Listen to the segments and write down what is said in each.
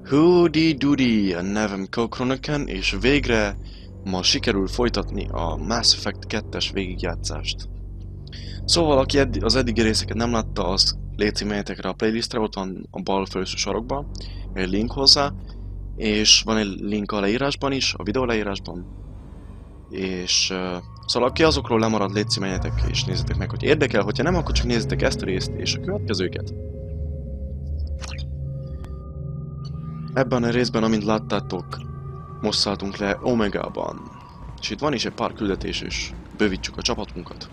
Hudi-dudi, a nevem Kokronöken, és végre ma sikerül folytatni a Mass Effect 2-es végigjátszást. Szóval, aki az eddigi részeket nem látta, az légy menjetek a playlistre, ott van a bal felső sarokban egy link hozzá, és van egy link a leírásban is, a videó leírásban. És szóval, aki azokról lemarad, légy menjetek és nézzétek meg, hogy érdekel, hogyha nem, akkor csak nézzétek ezt a részt és a következőket. Ebben a részben, amint láttátok, most szálltunk le Omegában. És itt van is egy pár küldetés, és bővítsük a csapatunkat.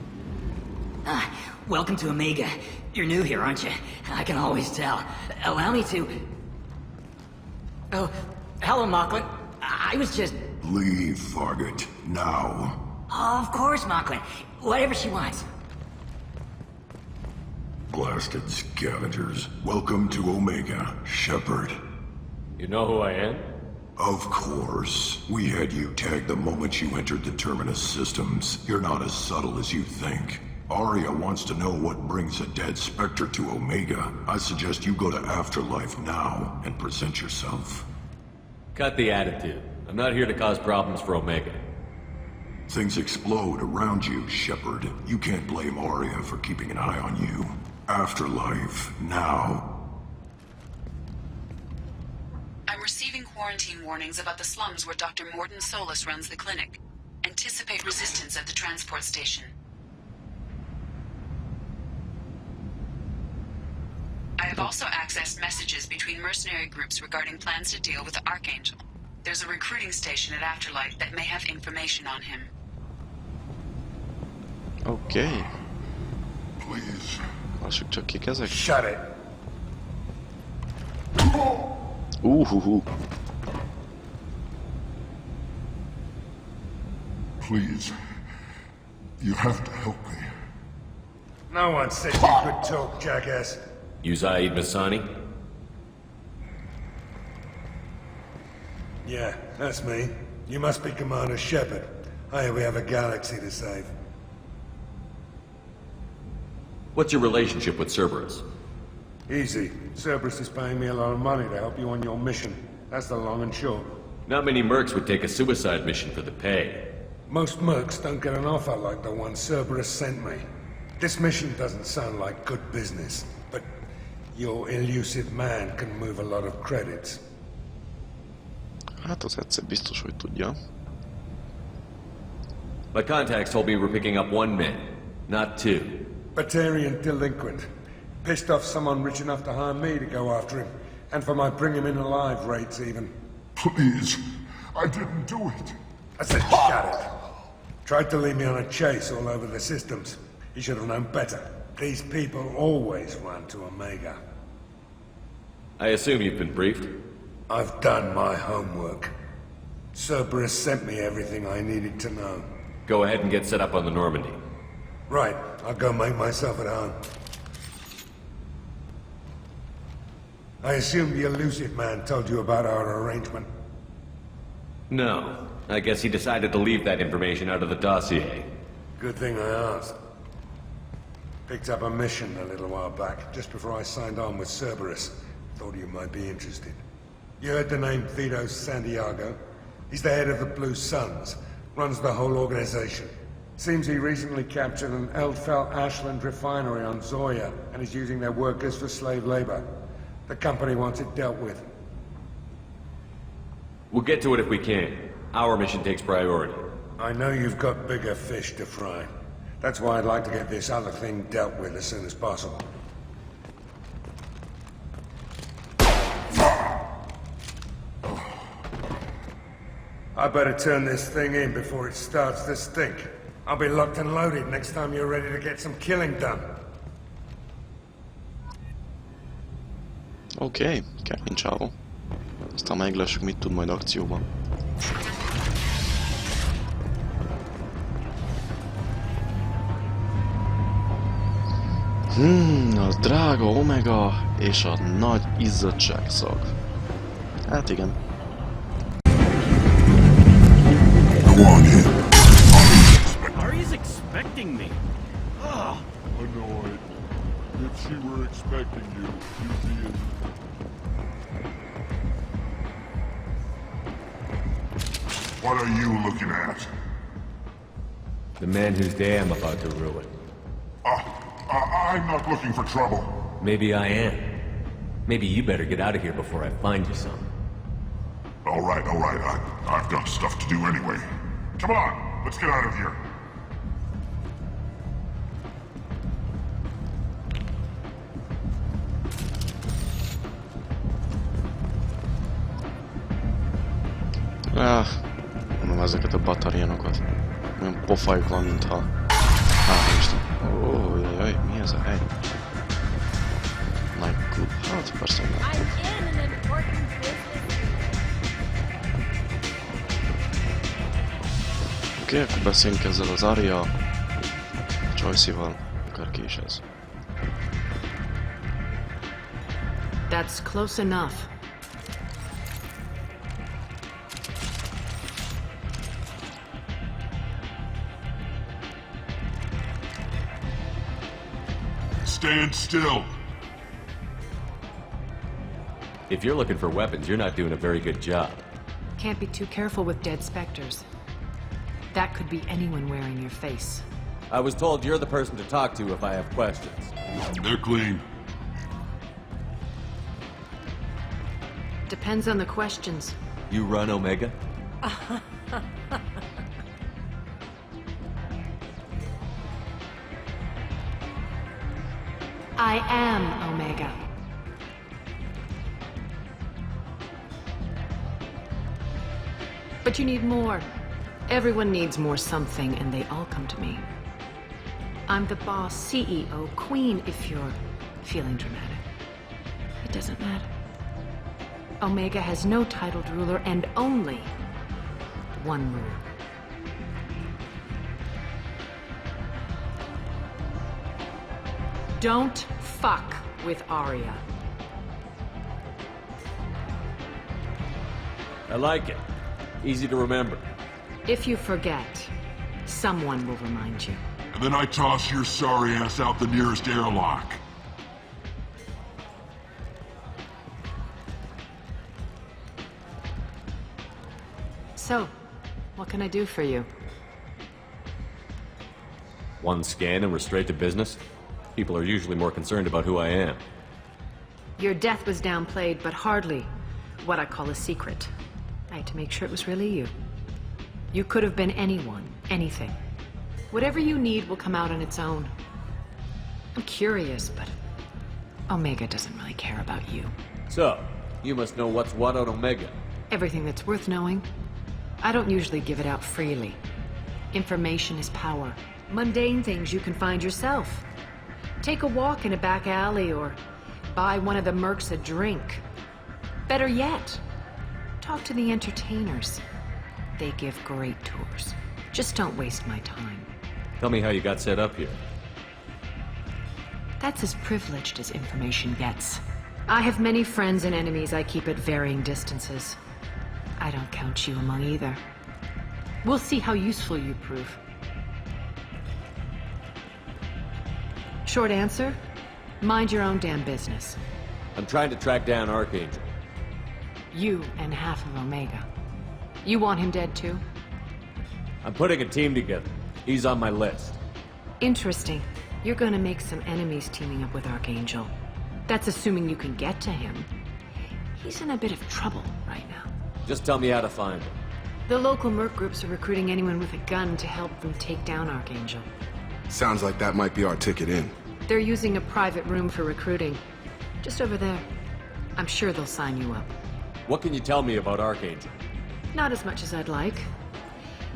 Welcome to Omega. You're new here, aren't you? I can always tell. Allow me to... Oh, hello, Mocklin. I was just... Leave, Fargate, now. Of course, Mocklin. Whatever she wants. Blasted scavengers. Welcome to Omega, Shepard. You know who I am? Of course. We had you tagged the moment you entered the Terminus systems. You're not as subtle as you think. Aria wants to know what brings a dead Spectre to Omega. I suggest you go to Afterlife now and present yourself. Cut the attitude. I'm not here to cause problems for Omega. Things explode around you, Shepard. You can't blame Aria for keeping an eye on you. Afterlife, now. I'm receiving quarantine warnings about the slums where Dr. Morden Solus runs the clinic. Anticipate resistance at the transport station. I have also accessed messages between mercenary groups regarding plans to deal with the Archangel. There's a recruiting station at Afterlife that may have information on him. Okay. Please. Lássuk csak kik ezek. Shut it. Please. You have to help me. No one said you could talk, jackass. You Zaid Masani? Yeah, that's me. You must be Commander Shepard. Hey, we have a galaxy to save. What's your relationship with Cerberus? Easy. Cerberus is paying me a lot of money to help you on your mission. That's the long and short. Not many mercs would take a suicide mission for the pay. Most mercs don't get an offer like the one Cerberus sent me. This mission doesn't sound like good business, but your elusive man can move a lot of credits. Hát az egyszer biztos, hogy tudja. My contacts told me we're picking up one man, not two. Batarian delinquent. Pissed off someone rich enough to hire me to go after him. And for my bring him in alive rates even. Please. I didn't do it. I said shut it. Tried to lead me on a chase all over the systems. He should have known better. These people always run to Omega. I assume you've been briefed? I've done my homework. Cerberus sent me everything I needed to know. Go ahead and get set up on the Normandy. Right, I'll go make myself at home. I assume the elusive man told you about our arrangement. No. I guess he decided to leave that information out of the dossier. Good thing I asked. Picked up a mission a little while back, just before I signed on with Cerberus. Thought you might be interested. You heard the name Vito Santiago? He's the head of the Blue Suns, runs the whole organization. Seems he recently captured an Eldfell Ashland refinery on Zoya and is using their workers for slave labor. The company wants it dealt with. We'll get to it if we can. Our mission takes priority. I know you've got bigger fish to fry. That's why I'd like to get this other thing dealt with as soon as possible. I better turn this thing in before it starts to stink. I'll be locked and loaded next time you're ready to get some killing done. Oké, kemény csávó. Aztán meglássuk, mit tud majd akcióban. A drága Omega és a nagy izzadságszag. Hát igen. Ari's expecting me. Ugh. Annoyed. If she were expecting you, you'd be in... What are you looking at? The man whose day I'm about to ruin. I'm not looking for trouble. Maybe I am. Maybe you better get out of here before I find you some. All right. I've got stuff to do anyway. Come on, let's get out of here. Mondom ezeket a batarjanokat. Olyan pofajk van, mintha... Isten. Ó, jaj, mi ez a hely? Nagy klub. Hát persze, hogy láttam. Oké, akkor beszéljünk ezzel az Arya Joyce-val, akár ki is ez. That's close enough. Stand still. If you're looking for weapons, you're not doing a very good job. Can't be too careful with dead specters. That could be anyone wearing your face. I was told you're the person to talk to if I have questions. They're clean. Depends on the questions. You run Omega? I am Omega. But you need more. Everyone needs more something, and they all come to me. I'm the boss, CEO, queen, if you're feeling dramatic. It doesn't matter. Omega has no titled ruler and only one rule. Don't fuck with Arya. I like it. Easy to remember. If you forget, someone will remind you. And then I toss your sorry ass out the nearest airlock. So, what can I do for you? One scan and we're straight to business? People are usually more concerned about who I am. Your death was downplayed, but hardly what I call a secret. I had to make sure it was really you. You could have been anyone, anything. Whatever you need will come out on its own. I'm curious, but Omega doesn't really care about you. So, you must know what's what on Omega. Everything that's worth knowing. I don't usually give it out freely. Information is power. Mundane things you can find yourself. Take a walk in a back alley or buy one of the mercs a drink. Better yet, talk to the entertainers. They give great tours. Just don't waste my time. Tell me how you got set up here. That's as privileged as information gets. I have many friends and enemies I keep at varying distances. I don't count you among either. We'll see how useful you prove. Short answer, mind your own damn business. I'm trying to track down Archangel. You and half of Omega. You want him dead too? I'm putting a team together. He's on my list. Interesting. You're gonna make some enemies teaming up with Archangel. That's assuming you can get to him. He's in a bit of trouble right now. Just tell me how to find him. The local merc groups are recruiting anyone with a gun to help them take down Archangel. Sounds like that might be our ticket in. They're using a private room for recruiting. Just over there. I'm sure they'll sign you up. What can you tell me about Archangel? Not as much as I'd like.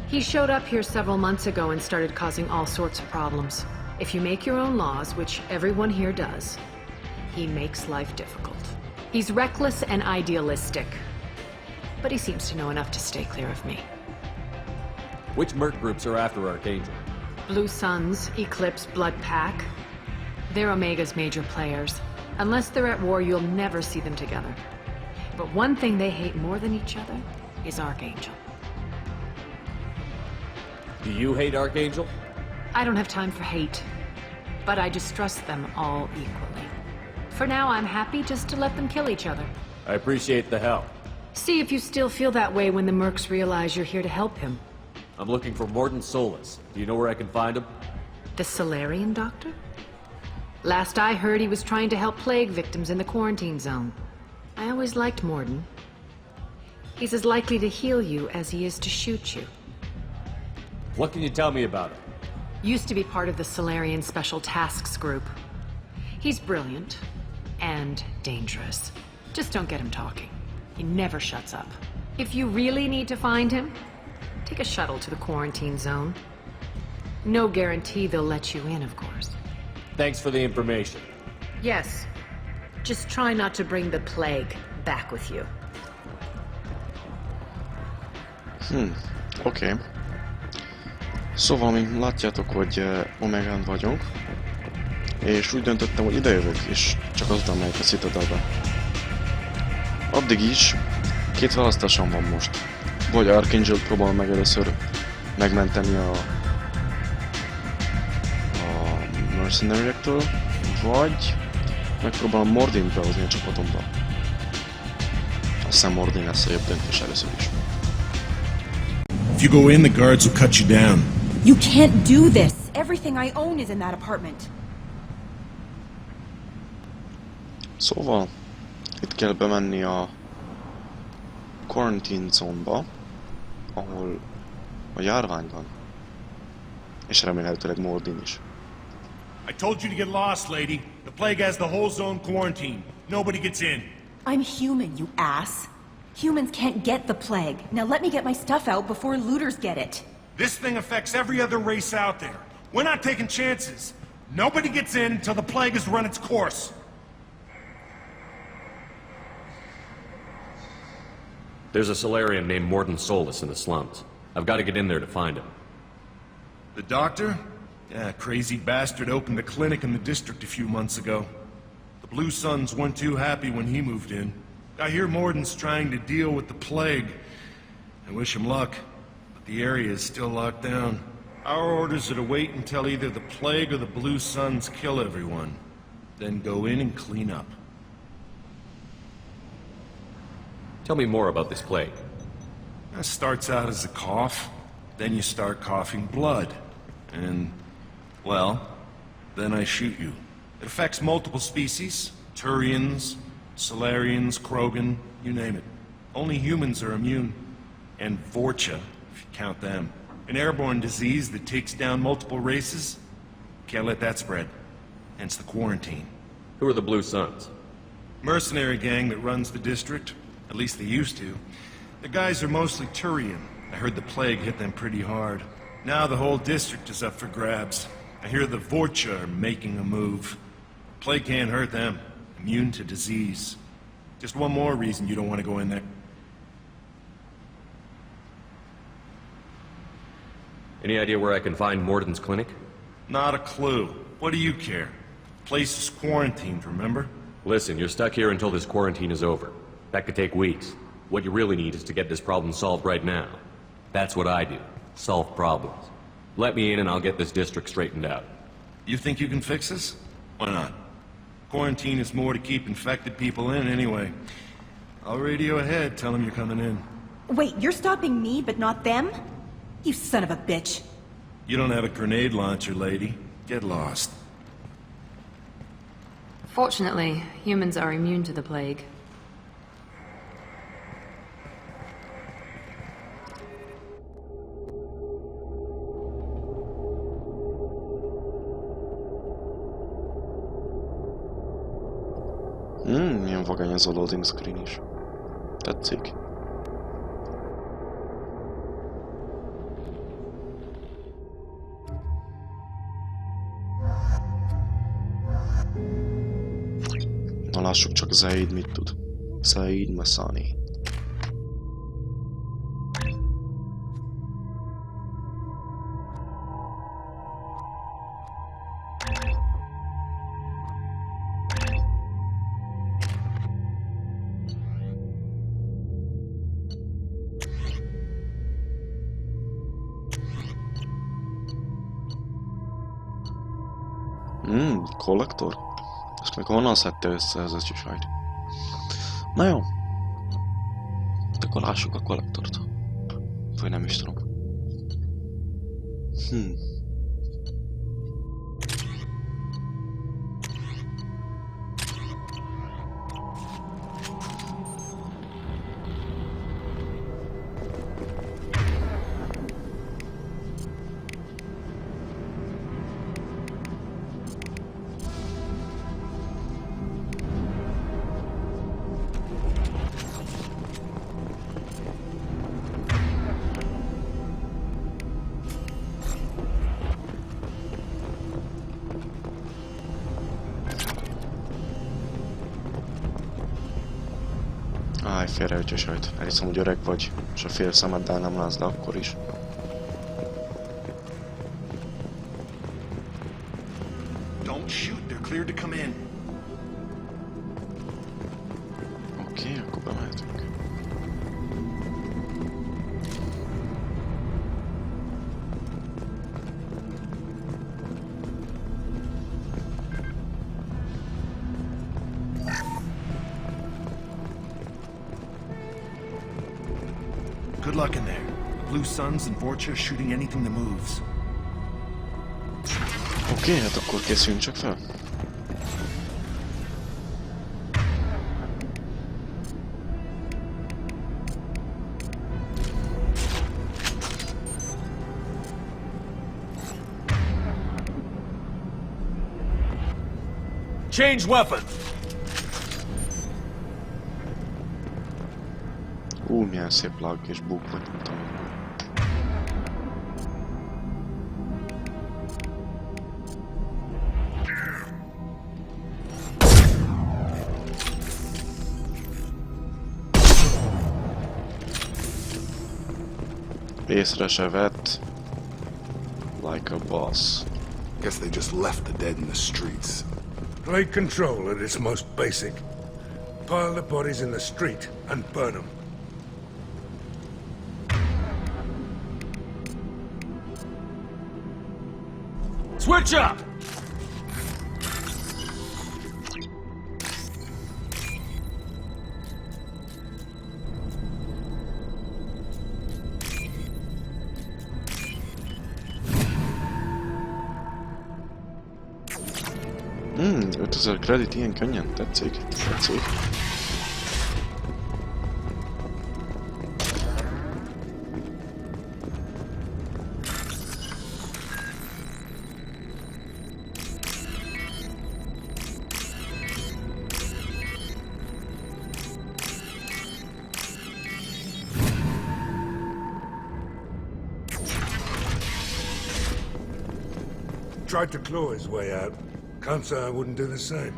He showed up here several months ago and started causing all sorts of problems. If you make your own laws, which everyone here does, he makes life difficult. He's reckless and idealistic. But he seems to know enough to stay clear of me. Which merc groups are after Archangel? Blue Suns, Eclipse, Blood Pack. They're Omega's major players. Unless they're at war, you'll never see them together. But one thing they hate more than each other is Archangel. Do you hate Archangel? I don't have time for hate, but I distrust them all equally. For now, I'm happy just to let them kill each other. I appreciate the help. See if you still feel that way when the mercs realize you're here to help him. I'm looking for Morden Solus. Do you know where I can find him? The Solarian doctor? Last I heard, he was trying to help plague victims in the quarantine zone. I always liked Morden. He's as likely to heal you as he is to shoot you. What can you tell me about him? Used to be part of the Solarian Special Tasks Group. He's brilliant and dangerous. Just don't get him talking. He never shuts up. If you really need to find him, take a shuttle to the quarantine zone. No guarantee they'll let you in, of course. Thanks for the information. Yes. Just try not to bring the plague back with you. Oké. Szóval, mint látjátok, hogy Omegán vagyunk, és úgy döntöttem, hogy idejövök, és csak azután megyek a Citadelbe. Addig is két választásom van most. Vagy Archangel-t próbálom meg először megmenteni a mercenary-ektől, vagy megpróbálom Mordint behozni a csapatomba. Azt hiszem Mordin lesz a jobb döntés először is. If you go in, the guards will cut you down. You can't do this! Everything I own is in that apartment. Szóval, itt kell bemenni a quarantine zone-ba, ahol a járvány van. És remélhetőleg Mordin is. I told you to get lost, lady. The plague has the whole zone quarantined. Nobody gets in. I'm human, you ass. Humans can't get the plague. Now let me get my stuff out before looters get it. This thing affects every other race out there. We're not taking chances. Nobody gets in until the plague has run its course. There's a Solarian named Morden Solus in the slums. I've got to get in there to find him. The doctor? Yeah, crazy bastard opened a clinic in the district a few months ago. The Blue Suns weren't too happy when he moved in. I hear Morden's trying to deal with the plague. I wish him luck, but the area is still locked down. Our orders are to wait until either the plague or the Blue Suns kill everyone. Then go in and clean up. Tell me more about this plague. It starts out as a cough, then you start coughing blood. And, well, then I shoot you. It affects multiple species, Turians, Solarians, Krogan, you name it. Only humans are immune. And Vorcha, if you count them. An airborne disease that takes down multiple races. Can't let that spread. Hence the quarantine. Who are the Blue Suns? Mercenary gang that runs the district. At least they used to. The guys are mostly Turian. I heard the plague hit them pretty hard. Now the whole district is up for grabs. I hear the Vorcha are making a move. Plague can't hurt them. Immune to disease. Just one more reason you don't want to go in there. Any idea where I can find Morden's clinic? Not a clue. What do you care? The place is quarantined, remember? Listen, you're stuck here until this quarantine is over. That could take weeks. What you really need is to get this problem solved right now. That's what I do. Solve problems. Let me in and I'll get this district straightened out. You think you can fix this? Why not? Quarantine is more to keep infected people in anyway. I'll radio ahead, tell them you're coming in. Wait, you're stopping me, but not them? You son of a bitch. You don't have a grenade launcher, lady. Get lost. Fortunately, humans are immune to the plague. Milyen vagány ez a loading screen is. Tetszik. Na lássuk csak Zaid mit tud. Zaid Masani. Kollektor? Ezt meg honnan szedte össze ez a csisajt? Na jó. akkor lássuk a kollektort. Vagy nem is tudom. Áj, félreütj a sajt. Elhiszem, hogy öreg vagy, és a fél szemeddel nem látsz, de akkor is. Don't shoot, they're cleared to come in. Oké, akkor bemehetünk. Good luck in there. Blue Suns and Vorcha shooting anything that moves. Oké, hát akkor készüljünk csak fel. Change weapon. Milyen szép lag és buk, vagy nem tudom. Észre se vett. Like a boss. Guess they just left the dead in the streets. Plague control at its most basic. Pile the bodies in the street and burn them. Switch up! 5000 kredit ilyen könnyen? Tetszik? Tetszik. Tried to claw his way out. Can't say I wouldn't do the same.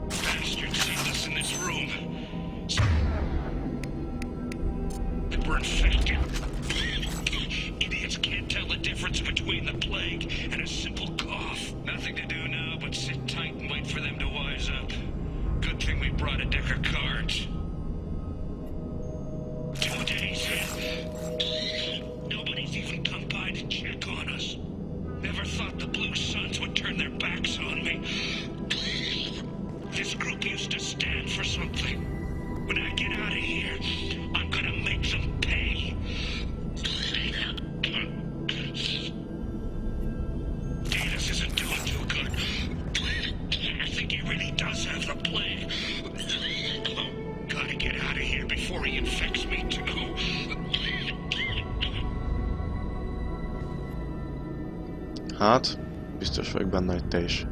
Bastard sent us in this room. We're infected. Idiots can't tell the difference between the plague and a simple cough. Nothing to do now but sit tight and wait for them to wise up. Good thing we brought a deck of cards. 2 days in. Nobody's even come by to check on us. Never thought the Blue Suns would turn their backs on me. This group used to stand for something. When I get out of here, I'm gonna make them pay. Davis isn't doing too good. I think he really does have the plague. Gotta get out of here before he infects me too. Hát, biztos vagyok benne, hogy te is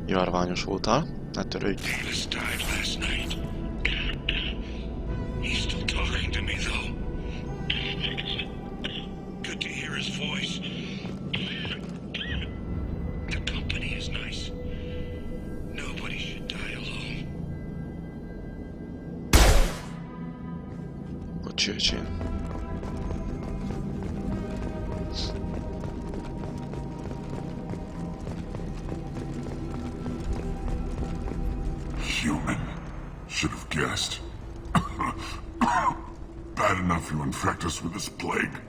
jarványos voltál. Ne törődj. Davis died last night. He's still talking to me though. Good to hear his voice. The company is nice. Nobody should die alone. Bocsi, öcsém. Human. Should have guessed. Bad enough you infect us with this plague.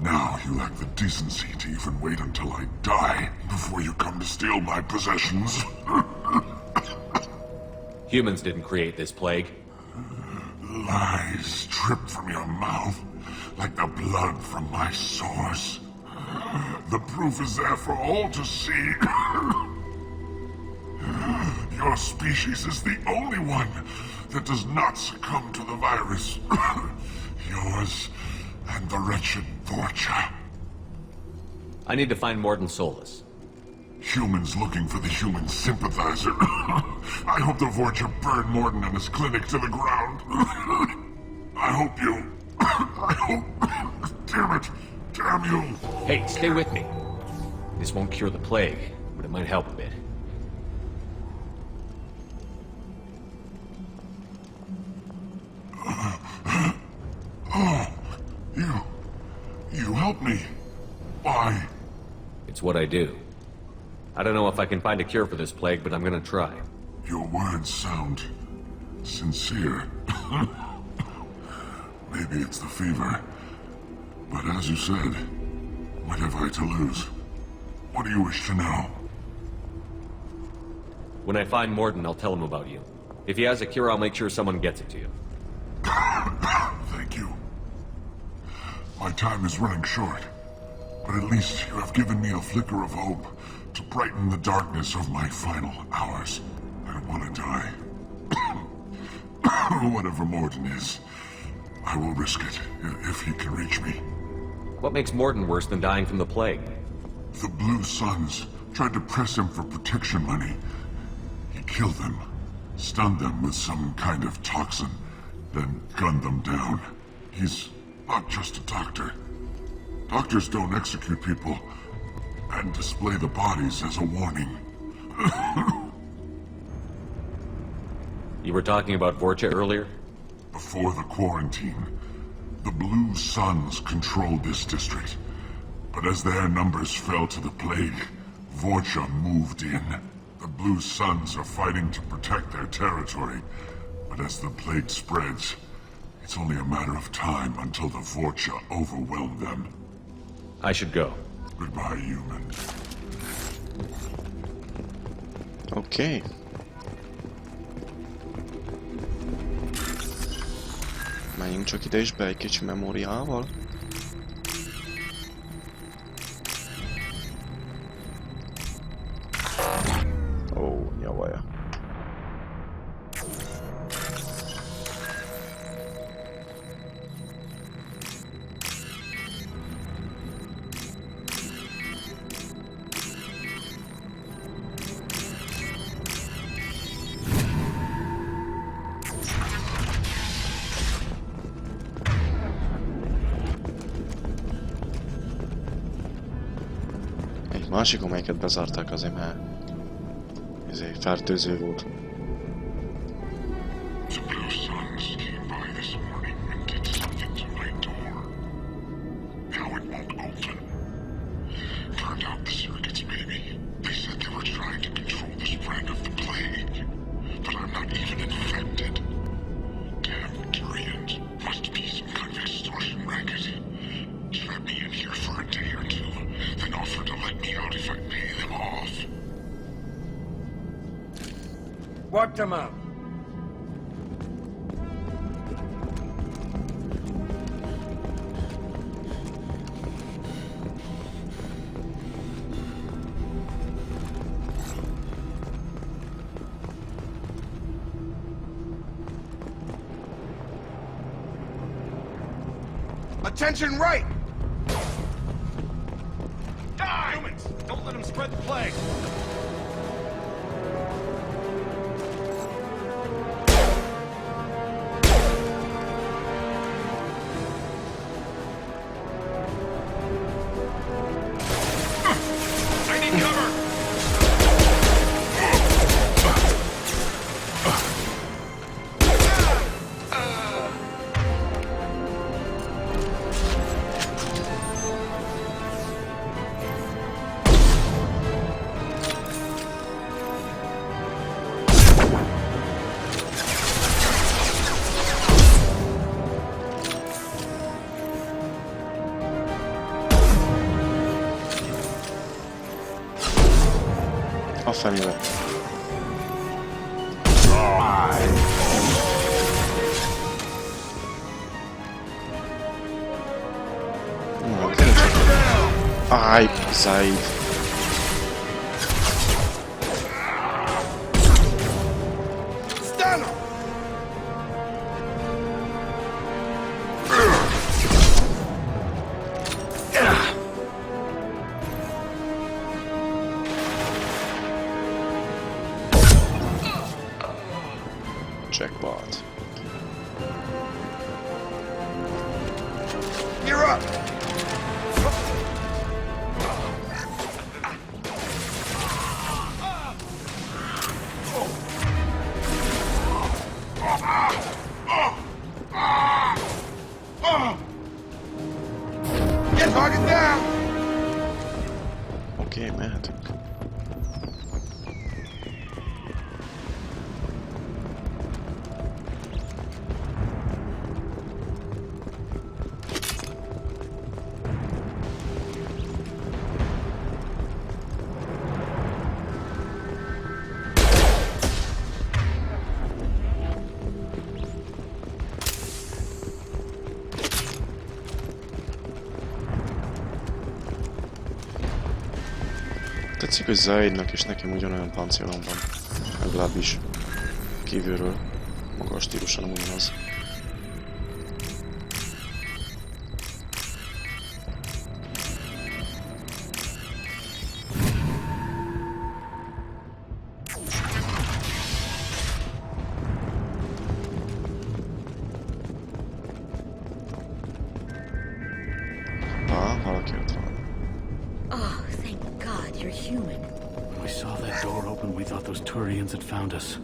Now you lack the decency to even wait until I die before you come to steal my possessions. Humans didn't create this plague. Lies drip from your mouth like the blood from my sores. The proof is there for all to see. Your species is the only one that does not succumb to the virus. Yours and the wretched Vorcha. I need to find Morden Solus. Humans looking for the human sympathizer. I hope the Vorcha burn Morden and his clinic to the ground. I hope you... I hope... Damn it! Damn you! Hey, stay with me. This won't cure the plague, but it might help a bit. You help me. Why? It's what I do. I don't know if I can find a cure for this plague, but I'm gonna try. Your words sound sincere. Maybe it's the fever. But as you said, what have I to lose? What do you wish to know? When I find Morden, I'll tell him about you. If he has a cure, I'll make sure someone gets it to you. Thank you. My time is running short, but at least you have given me a flicker of hope to brighten the darkness of my final hours. I don't want to die. Whatever Morden is, I will risk it if he can reach me. What makes Morden worse than dying from the plague? The Blue Suns tried to press him for protection money. He killed them, stunned them with some kind of toxin, then gunned them down. He's not just a doctor. Doctors don't execute people and display the bodies as a warning. You were talking about Vorcha earlier? Before the quarantine, the Blue Suns controlled this district. But as their numbers fell to the plague, Vorcha moved in. The Blue Suns are fighting to protect their territory. But as the plague spreads, it's only a matter of time until the Vorcha overwhelm them. I should go. Goodbye, human. Oké. Menjünk csak ide is be egy kicsi memóriával. Ó, nyavaja. Másik, amelyiket bezárták azért, mert ezért fertőző volt. The Blue Suns came by this morning and did something to my door. Now it won't open. Turned out the circuits maybe. They said they were trying to control the spread of the plague. But I'm not even infected. Damn Tyrians. Must be some kind of extortion racket. Trap me in here for a day or two, then offer to let me out if I pay them off. What them up? Attention right! Die! Humans! Don't let them spread the plague! I need cover! A fenébe. Áj, Zaid. Jackpot. You're up! Get target down! Oké, mehetünk. Tetszik, hogy Zaidnak és nekem ugyanolyan páncélom van. Legalábbis kívülről. Maga a stílusa nem ugyanaz. Valaki ott van. Oh, thank God you're human. When we saw that door open, we thought those Turians had found us.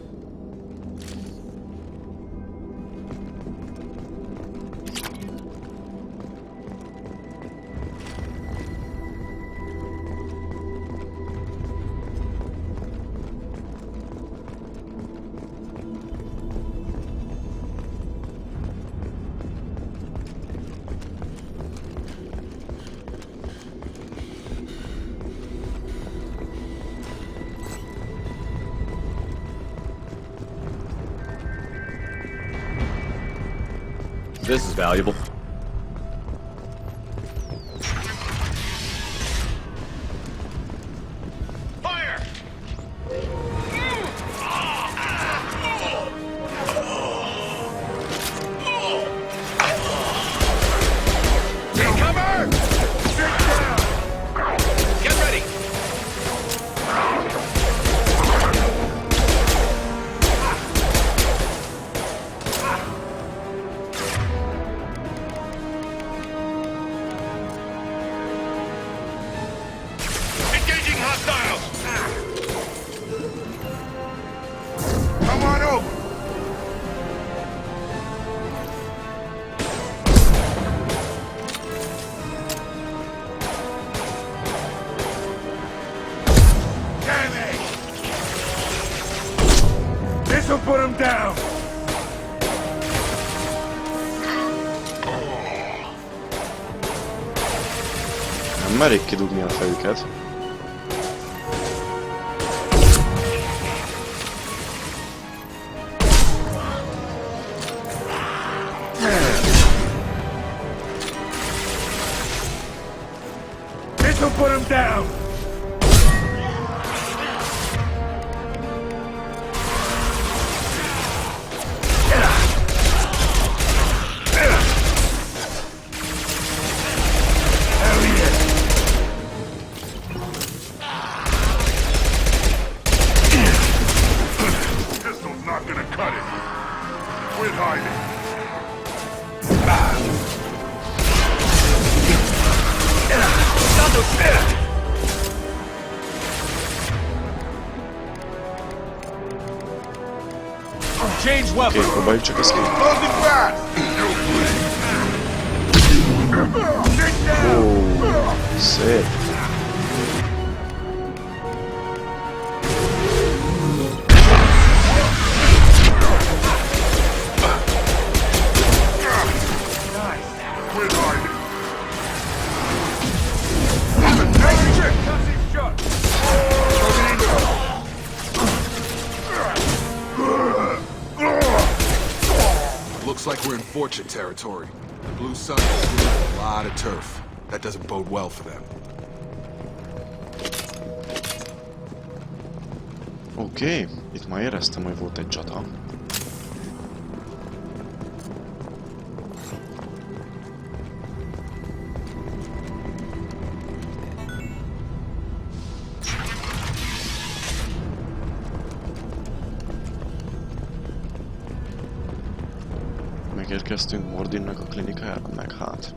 This is valuable. Fire! Take cover! Sit down! Get ready! Engaging hostiles! Come on over! Damn it! This'll put him down! Nem merik kidugni a fejüket. This'll put him down! Pistol's not gonna cut it. Quit hiding. Change weapon. Oké, próbáljuk csak ezt ki. Close it fast! Sit down! Szép. Quit hiding. We're in Fortune territory. The Blue Sun is stealing a lot of turf. That doesn't bode well for them. Oké, itt már éreztem, hogy volt egy csata. Megérkeztünk Mordinnak a klinikájába, meg hát.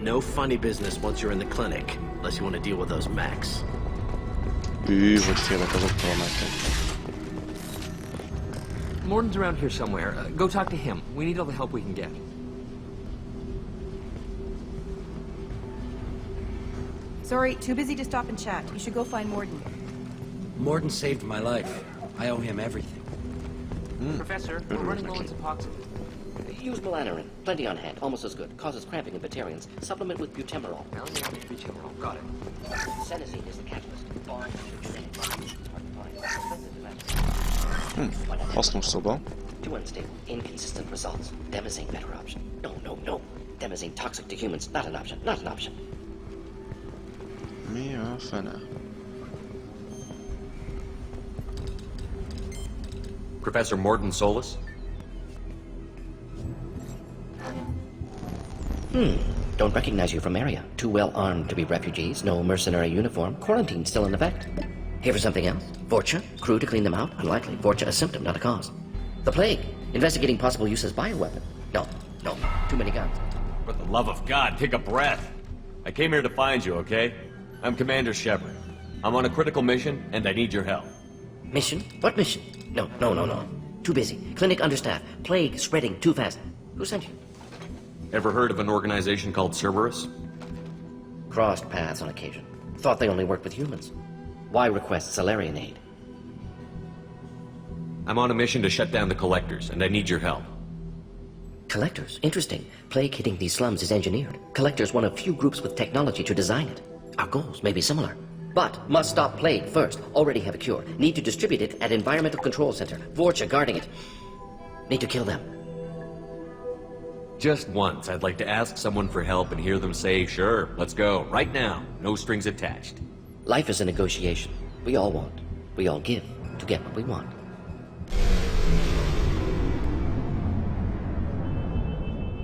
No funny business once you're in the clinic, unless you want to deal with those mechs. Hogy félek azoktól a mechek. Morden's around here somewhere. Go talk to him. We need all the help we can get. Sorry, too busy to stop and chat. You should go find Morden. Morden saved my life. I owe him everything. Professor, we're running low on epoxy. Use melanorin. Plenty on hand. Almost as good. Causes cramping in Batarians. Supplement with butemerol. Got it. Senescine is the catalyst. Hasznos szoba. Too unstable. Inconsistent results. Demazine better option. No. Demazine toxic to humans. Not an option. Not an option. Mi a fene? Professor Morden Solus? Don't recognize you from area. Too well armed to be refugees. No mercenary uniform. Quarantine still in effect. Here for something else? Vorcha? Crew to clean them out? Unlikely. Vorcha a symptom, not a cause. The plague? Investigating possible use as bioweapon? No. Too many guns. For the love of God, take a breath. I came here to find you, okay? I'm Commander Shepard. I'm on a critical mission, and I need your help. Mission? What mission? No. Too busy. Clinic understaffed. Plague spreading too fast. Who sent you? Ever heard of an organization called Cerberus? Crossed paths on occasion. Thought they only worked with humans. Why request Salarian aid? I'm on a mission to shut down the Collectors, and I need your help. Collectors? Interesting. Plague hitting these slums is engineered. Collectors one of few groups with technology to design it. Our goals may be similar. But must stop plague first. Already have a cure. Need to distribute it at Environmental Control Center. Vorcha guarding it. Need to kill them. Just once, I'd like to ask someone for help and hear them say, sure, let's go, right now, no strings attached. Life is a negotiation. We all want. We all give to get what we want.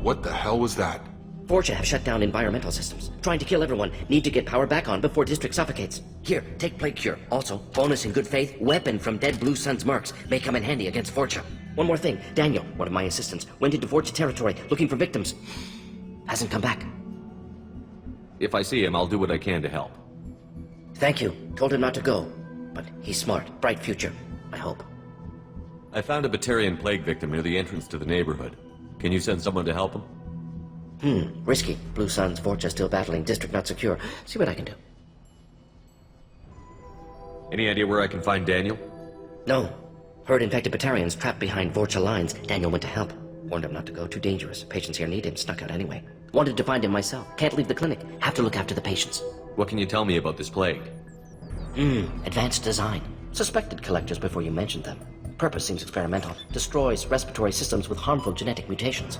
What the hell was that? Vorcha have shut down environmental systems. Trying to kill everyone. Need to get power back on before district suffocates. Here, take plague cure. Also, bonus in good faith, weapon from dead Blue Sun's mercs. May come in handy against Vorcha. One more thing. Daniel, one of my assistants, went into Vorcha territory looking for victims. Hasn't come back. If I see him, I'll do what I can to help. Thank you. Told him not to go. But he's smart. Bright future. I hope. I found a Batarian plague victim near the entrance to the neighborhood. Can you send someone to help him? Risky. Blue Sun's Vorcha still battling. District not secure. See what I can do. Any idea where I can find Daniel? No. Heard infected Batarians trapped behind Vorcha lines. Daniel went to help. Warned him not to go. Too dangerous. Patients here need him. Snuck out anyway. Wanted to find him myself. Can't leave the clinic. Have to look after the patients. What can you tell me about this plague? Advanced design. Suspected collectors before you mentioned them. Purpose seems experimental. Destroys respiratory systems with harmful genetic mutations.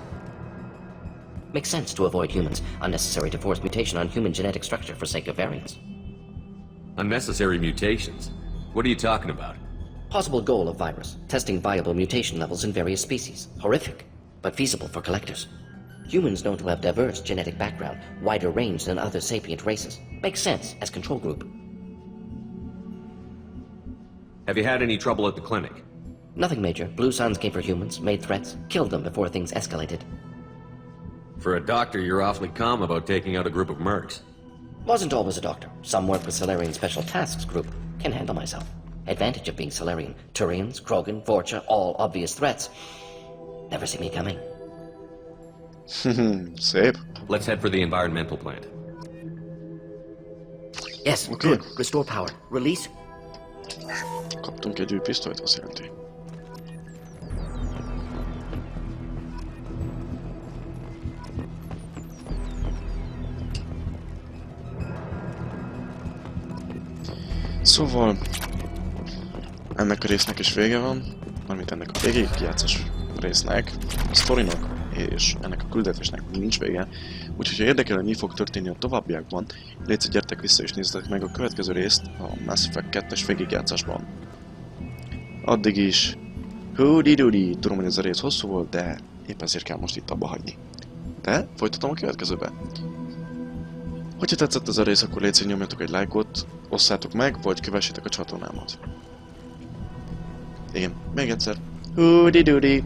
Makes sense to avoid humans. Unnecessary to force mutation on human genetic structure for sake of variants. Unnecessary mutations? What are you talking about? Possible goal of virus. Testing viable mutation levels in various species. Horrific, but feasible for collectors. Humans known to have diverse genetic background, wider range than other sapient races. Makes sense as control group. Have you had any trouble at the clinic? Nothing major. Blue Suns came for humans, made threats, killed them before things escalated. For a doctor, you're awfully calm about taking out a group of mercs. Wasn't always a doctor. Some work with Salarian Special Tasks Group. Can handle myself. Advantage of being Salarian. Turians, Krogan, Vorcha, all obvious threats. Never see me coming. Szép. Let's head for the environmental plant. Yes, Okay. good. Restore power. Release. Kaptunk egy új pisztolyt, azt jelenti. Szóval ennek a résznek is vége van, mármint ennek a végigjátszás résznek, a sztorinak és ennek a küldetésnek nincs vége, úgyhogy ha érdekel, hogy mi fog történni a továbbiakban, légy gyertek vissza és nézzetek meg a következő részt a Mass Effect 2-es végigjátszásban. Addig is, húdi-dudi, tudom, hogy ez a rész hosszú volt, de épp ezért kell most itt abba hagyni. De folytatom a következőbe. Hogyha tetszett ez a rész, akkor légy nyomjatok egy lájkot, osszátok meg, vagy kövessétek a csatornámat. Igen, még egyszer. Húdi-dudi!